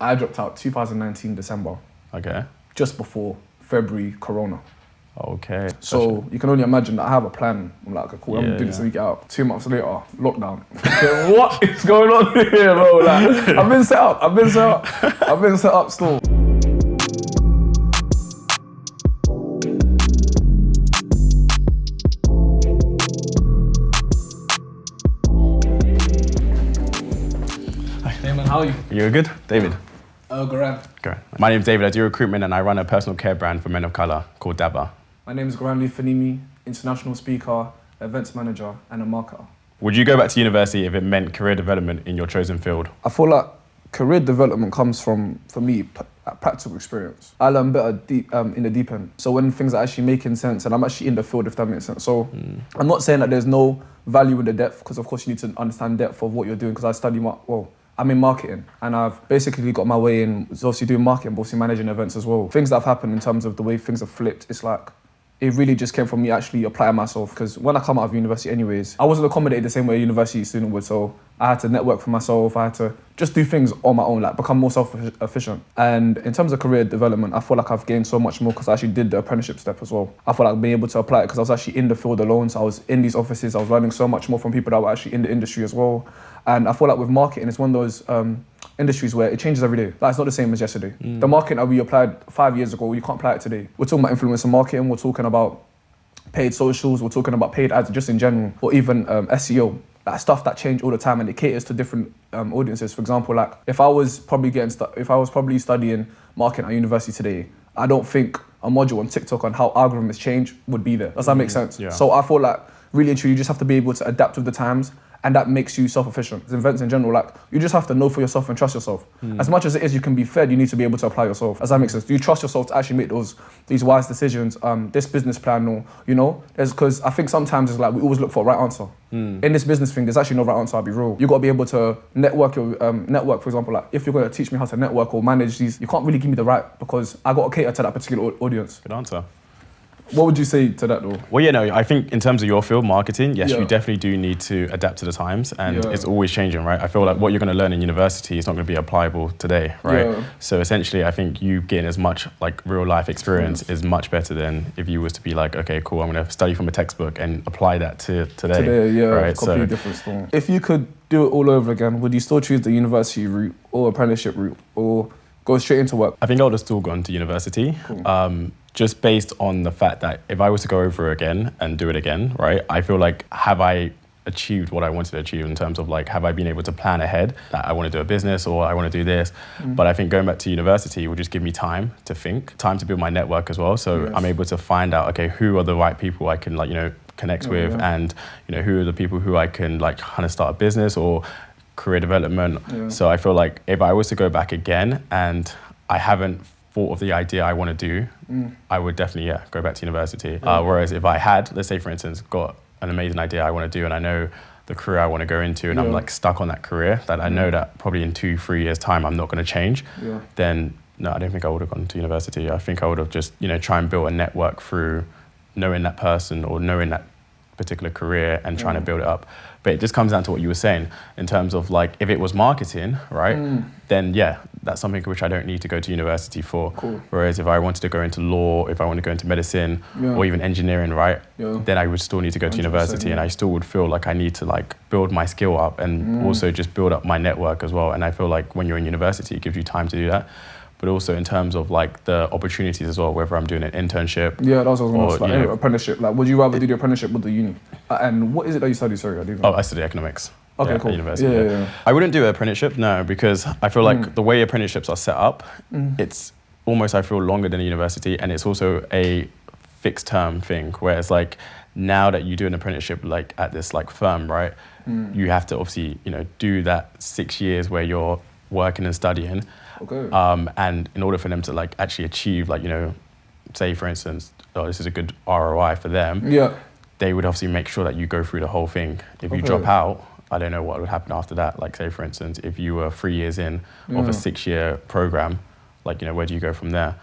I dropped out 2019 December, Okay. just before February Corona. Okay. So you can only imagine that I have a plan. I'm like, okay, cool, I'm gonna do this a week out. 2 months later, lockdown. What is going on here, bro? Like, I've been set up still. Hey man, how are you? You're good? David? Garan. Great. My name's David. I do recruitment and I run a personal care brand for men of colour called Dabba. My name is Garan Fanimi, international speaker, events manager, and a marketer. Would you go back to university if it meant career development in your chosen field? I feel like career development comes from, for me, practical experience. I learn better in the deep end. So when things are actually making sense and I'm actually in the field, if that makes sense. So I'm not saying that there's no value in the depth, because of course you need to understand depth of what you're doing, because I study, I'm in marketing and I've basically got my way in, obviously doing marketing, but also managing events as well. Things that have happened in terms of the way things have flipped, it's like, it really just came from me actually applying myself, because when I come out of university anyways, I wasn't accommodated the same way a university student would, so I had to network for myself, I had to just do things on my own, like become more self-efficient. And in terms of career development, I feel like I've gained so much more because I actually did the apprenticeship step as well. I feel like being able to apply it because I was actually in the field alone, so I was in these offices, I was learning so much more from people that were actually in the industry as well. And I feel like with marketing, it's one of those industries where it changes every day. Like, it's not the same as yesterday. The marketing that we applied 5 years ago, you can't apply it today. We're talking about influencer marketing, we're talking about paid socials, we're talking about paid ads just in general, or even SEO. Like stuff that change all the time and it caters to different audiences. For example, like if I was probably studying marketing at university today, I don't think a module on TikTok on how algorithms change would be there. Does that make sense? Yeah. So I feel like really and truly you just have to be able to adapt with the times, and that makes you self-efficient. Events in general, like you just have to know for yourself and trust yourself. As much as it is you can be fed, you need to be able to apply yourself. Does that make sense? Do you trust yourself to actually make these wise decisions, this business plan, or, you know? Because I think sometimes it's like we always look for a right answer. In this business thing, there's actually no right answer, I'll be real. You gotta be able to network for example, like if you're gonna teach me how to network or manage these, you can't really give me the right, because I gotta cater to that particular audience. Good answer. What would you say to that though? Well, I think in terms of your field, marketing, yes, you definitely do need to adapt to the times, and it's always changing, right? I feel like what you're going to learn in university is not going to be applicable today, right? Yeah. So essentially, I think you getting as much like real life experience is much better than if you was to be like, okay, cool, I'm going to study from a textbook and apply that to today. Right? Completely different story. If you could do it all over again, would you still choose the university route or apprenticeship route, or go straight into work? I think I would have still gone to university. Cool. Just based on the fact that if I was to go over again and do it again, right, I feel like, have I achieved what I wanted to achieve in terms of like, have I been able to plan ahead that I want to do a business or I want to do this? But I think going back to university will just give me time to think, time to build my network as well. So I'm able to find out, okay, who are the right people I can connect with, and who are the people who I can kind of start a business or career development. So I feel like if I was to go back again and I haven't thought of the idea I want to do, I would definitely go back to university. Whereas if I had, let's say for instance, got an amazing idea I want to do and I know the career I want to go into and I'm like stuck on that career that I know that probably in 2-3 years time I'm not going to change, then no, I don't think I would have gone to university. I think I would have just try and build a network through knowing that person or knowing that particular career and trying to build it up. But it just comes down to what you were saying in terms of like, if it was marketing, right, then that's something which I don't need to go to university for. Cool. Whereas if I wanted to go into law, if I want to go into medicine or even engineering, right, then I would still need to go to university, and I still would feel like I need to like build my skill up and also just build up my network as well. And I feel like when you're in university, it gives you time to do that. But also in terms of like the opportunities as well, whether I'm doing an internship. Yeah, that was what I was going to ask, like apprenticeship. Like, would you rather do the apprenticeship with the uni? And what is it that you study? Sorry, I didn't know. I study economics. Okay, cool. At university. Yeah. I wouldn't do an apprenticeship, no, because I feel like the way apprenticeships are set up, it's almost, I feel, longer than a university, and it's also a fixed term thing, where it's like, now that you do an apprenticeship like at this like firm, right, you have to obviously, do that 6 years where you're working and studying. Okay. And in order for them to like actually achieve say for instance, this is a good ROI for them, they would obviously make sure that you go through the whole thing. If you drop out, I don't know what would happen after that. Like say for instance, if you were 3 years in of a 6-year program, where do you go from there?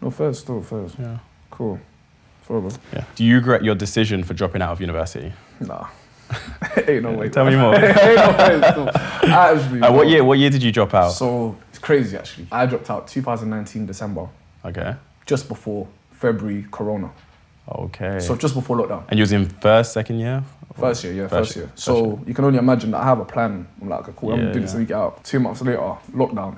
No, first. Yeah. Cool. Forever. Yeah. Do you regret your decision for dropping out of university? Nah. Ain't no way. Tell me more. Ain't no way. Still. Actually, What year did you drop out? So it's crazy actually. I dropped out 2019 December, Okay. just before February Corona. Okay. So just before lockdown. And you was in first, second year? First year, yeah, First first year. year. So you can only imagine that I have a plan. I'm like, okay, cool, I'm Yeah, gonna do this yeah. and we get out. 2 months later, lockdown.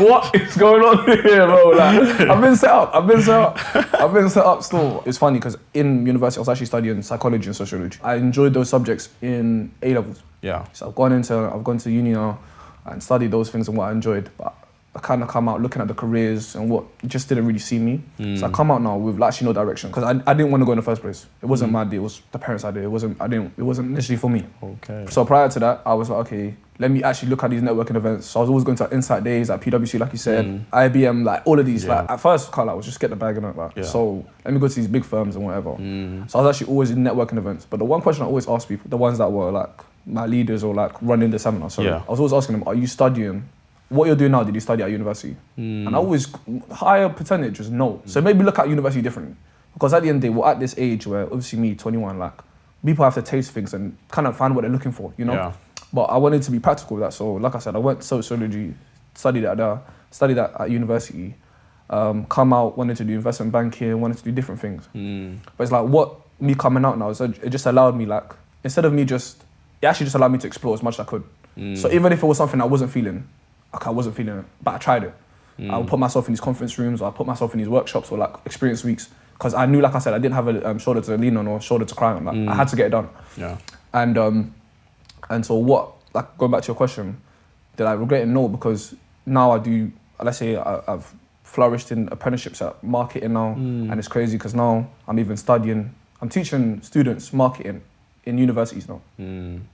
What is going on here, bro? Like, I've been set up still. It's funny because in university, I was actually studying psychology and sociology. I enjoyed those subjects in A levels. Yeah. So I've gone to uni now and studied those things and what I enjoyed. But I kind of come out looking at the careers and what just didn't really see me. So I come out now with actually no direction because I didn't want to go in the first place. It wasn't my idea. It was the parents' idea. It wasn't initially for me. Okay. So prior to that, I was like, okay, let me actually look at these networking events. So I was always going to Insight Days, like PwC, like you said, IBM, like all of these. Yeah. Like at first, I was just get the bag and like. Yeah. So let me go to these big firms and whatever. So I was actually always in networking events. But the one question I always ask people, the ones that were like my leaders or like running the seminar, so I was always asking them, are you studying? What you're doing now, did you study at university? And I always, higher percentage was no. So maybe look at university differently. Because at the end of the day, we're at this age where obviously me, 21, like people have to taste things and kind of find what they're looking for, you know? Yeah. But I wanted to be practical with that. So like I said, I went sociology, studied that at university, come out, wanted to do investment banking, wanted to do different things. But it's like what me coming out now, it just allowed me like, instead of me it actually just allowed me to explore as much as I could. So even if it was something I wasn't feeling, I wasn't feeling it, but I tried it. I would put myself in these conference rooms, or I put myself in these workshops or like experience weeks, because I knew, like I said, I didn't have a shoulder to lean on or shoulder to cry on. Like, I had to get it done. Yeah. And so what, like going back to your question, did I regret it? No, because now I do, let's say I've flourished in apprenticeships at marketing now, and it's crazy because now I'm even studying, I'm teaching students marketing in universities now,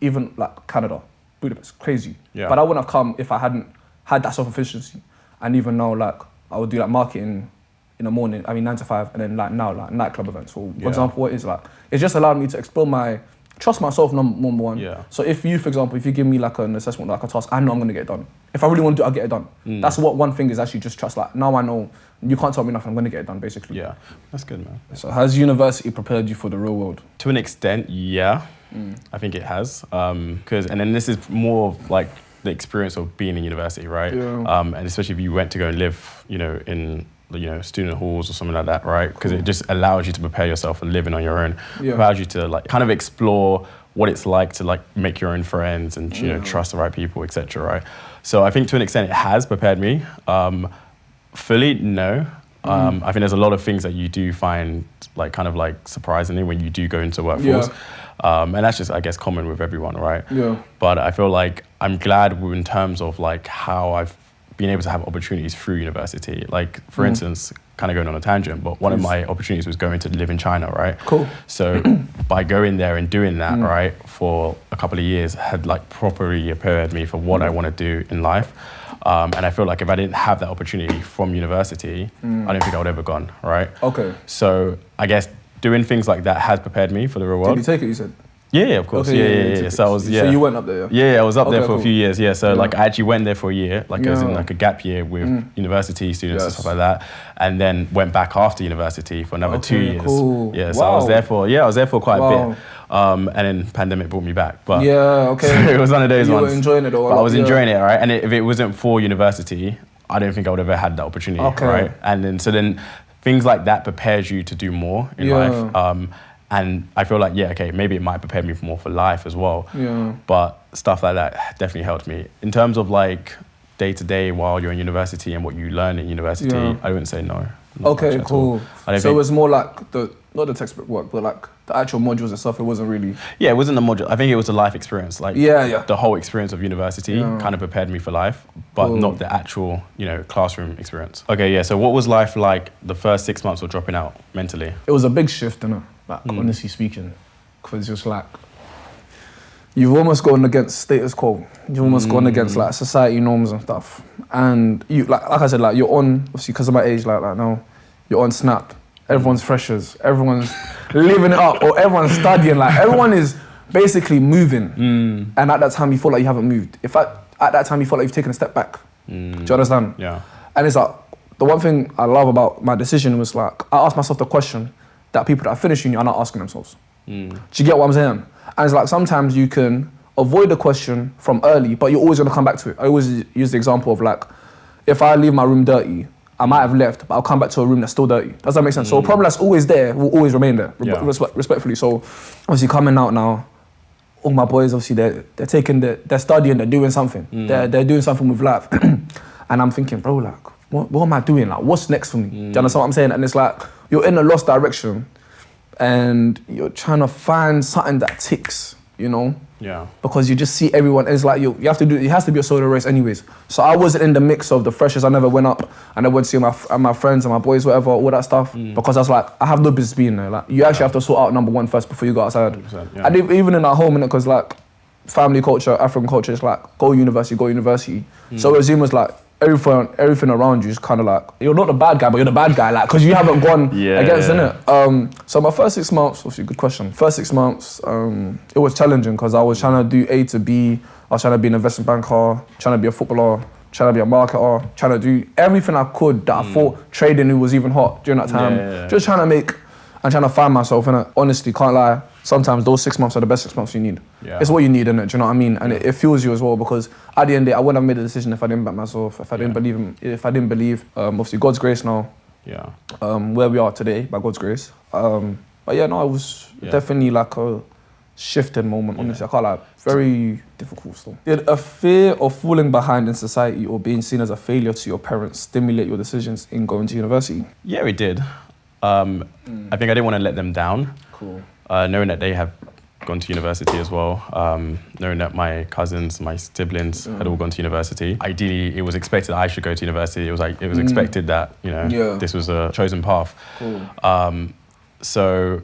even like Canada, Budapest, crazy. Yeah. But I wouldn't have come if I hadn't had that self-efficiency. And even now, like, I would do like marketing in the morning, 9 to 5, and then like now, like nightclub events. So for example, what is like, it's just allowed me to explore trust myself, number one. Yeah. So if you, for example, if you give me like an assessment, like a task, I know I'm gonna get it done. If I really want to do it, I'll get it done. That's what one thing is, actually just trust. Like now I know you can't tell me nothing, I'm gonna get it done, basically. Yeah. That's good, man. So has university prepared you for the real world? To an extent, yeah. I think it has. And then this is more of like the experience of being in university, right? Yeah. And especially if you went to go and live, in student halls or something like that, right? Because it just allows you to prepare yourself for living on your own. Yeah. Allows you to like kind of explore what it's like to like make your own friends and trust the right people, etc. Right? So I think to an extent it has prepared me. Fully, no. I think there's a lot of things that you do find like kind of like surprisingly when you do go into workforce. Yeah. And that's just, I guess, common with everyone, right? Yeah. But I feel like I'm glad in terms of like how I've been able to have opportunities through university. Like, for instance, kind of going on a tangent, but one of my opportunities was going to live in China, right? Cool. So by going there and doing that, right, for a couple of years had like properly prepared me for what I want to do in life. And I feel like if I didn't have that opportunity from university, I don't think I would have ever gone, right? Okay. So I guess doing things like that has prepared me for the real world. Did you take it, you said? Yeah, of course. Okay, Yeah. So I was, So you went up there, yeah? Yeah, I was up there Okay, for cool. a few years. Yeah, so like I actually went there for a year, like as in Yeah. like a gap year with university students and Yes. stuff like that, and then went back after university for another 2 years. Cool. Yeah, so I was there for quite a Wow. bit. And then pandemic brought me back. But Yeah, okay. so it was one of those You ones. were enjoying it though. But I was enjoying it, right? And if it wasn't for university, I don't think I would have ever had that opportunity, Okay. right? And then things like that prepares you to do more in life. And I feel like, maybe it might prepare me more for life as well. Yeah. But stuff like that definitely helped me. In terms of like day to day while you're in university and what you learn in university, I wouldn't say no. Not Okay, much at cool. all. I don't So it think- was more like not the textbook work, but like the actual modules and stuff, it wasn't really... Yeah, it wasn't the module. I think it was the life experience. Like Yeah. the whole experience of university kind of prepared me for life, but Cool. not the actual, classroom experience. Okay, yeah. So what was life like the first 6 months of dropping out mentally? It was a big shift, innit? Like, honestly speaking. Because it's just like... You've almost gone against status quo. You've almost gone against like society norms and stuff. And you, like I said, like you're on, obviously because of my age, like now, you're on Snap. Everyone's freshers. Everyone's living it up, or everyone's studying. Like everyone is basically moving. And at that time, you feel like you haven't moved. At that time, you feel like you've taken a step back. Do you understand? Yeah. And it's like, the one thing I love about my decision was like, I asked myself the question that people that finish uni are not asking themselves. Do you get what I'm saying? And it's like sometimes you can avoid the question from early, but you're always gonna come back to it. I always use the example of like, if I leave my room dirty, I might have left, but I'll come back to a room that's still dirty. Does that make sense? So a problem that's always there will always remain there, respectfully. So obviously coming out now, all my boys, obviously they're taking they're studying, they're doing something. They're doing something with life. And I'm thinking, bro, like, what am I doing? Like, what's next for me? Do you understand what I'm saying? And it's like, you're in a lost direction and you're trying to find something that ticks, you know? Yeah. Because you just see everyone, it's like you have to do, it has to be a solo race anyways. So I wasn't in the mix of the freshers. I never went up and I went to see my friends and my boys, whatever, all that stuff. Because I was like, I have no business being there. Like, you actually have to sort out number one first before you go outside. Yeah. And even in our home, innit, because like family culture, African culture, it's like, go university. So Zoom was like, everything around you is kind of like, you're not the bad guy, but you're the bad guy, like, because you haven't gone against, innit? So my first 6 months, obviously, good question. First 6 months, it was challenging because I was trying to do A to B. I was trying to be an investment banker, trying to be a footballer, trying to be a marketer, trying to do everything I could that I thought trading was even hot during that time. Just trying to make and trying to find myself, innit? Honestly, can't lie. Sometimes those 6 months are the best 6 months you need. It's what you need, innit? Do you know what I mean? And it fuels you as well, because at the end of the day, I wouldn't have made a decision if I didn't back myself, if I didn't believe, obviously God's grace now, where we are today, by God's grace. But yeah, no, it was definitely like a shifting moment, honestly. I can't lie, very difficult still. Did a fear of falling behind in society or being seen as a failure to your parents stimulate your decisions in going to university? Yeah, it did. I think I didn't want to let them down. Cool. Knowing that they have gone to university as well, knowing that my cousins, my siblings had all gone to university. Ideally, it was expected I should go to university. It was expected that, you know, this was a chosen path. Cool. So,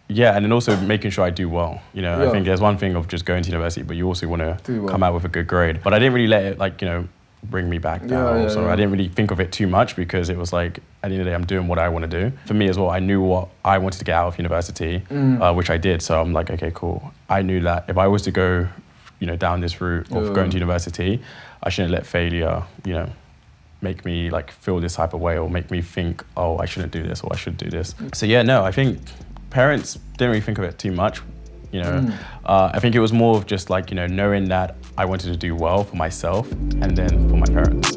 yeah, and then also making sure I do well. You know, I think there's one thing of just going to university, but you also want to come out with a good grade. But I didn't really let it, like, you know, bring me back down. So I didn't really think of it too much, because it was like, at the end of the day, I'm doing what I want to do. For me as well, I knew what I wanted to get out of university, which I did. So I'm like, okay, cool. I knew that if I was to go, you know, down this route of going to university, I shouldn't let failure, you know, make me like feel this type of way, or make me think, oh, I shouldn't do this, or I should do this. So yeah, no, I think parents didn't really think of it too much. You know, I think it was more of just like, you know, knowing that I wanted to do well for myself and then for my parents.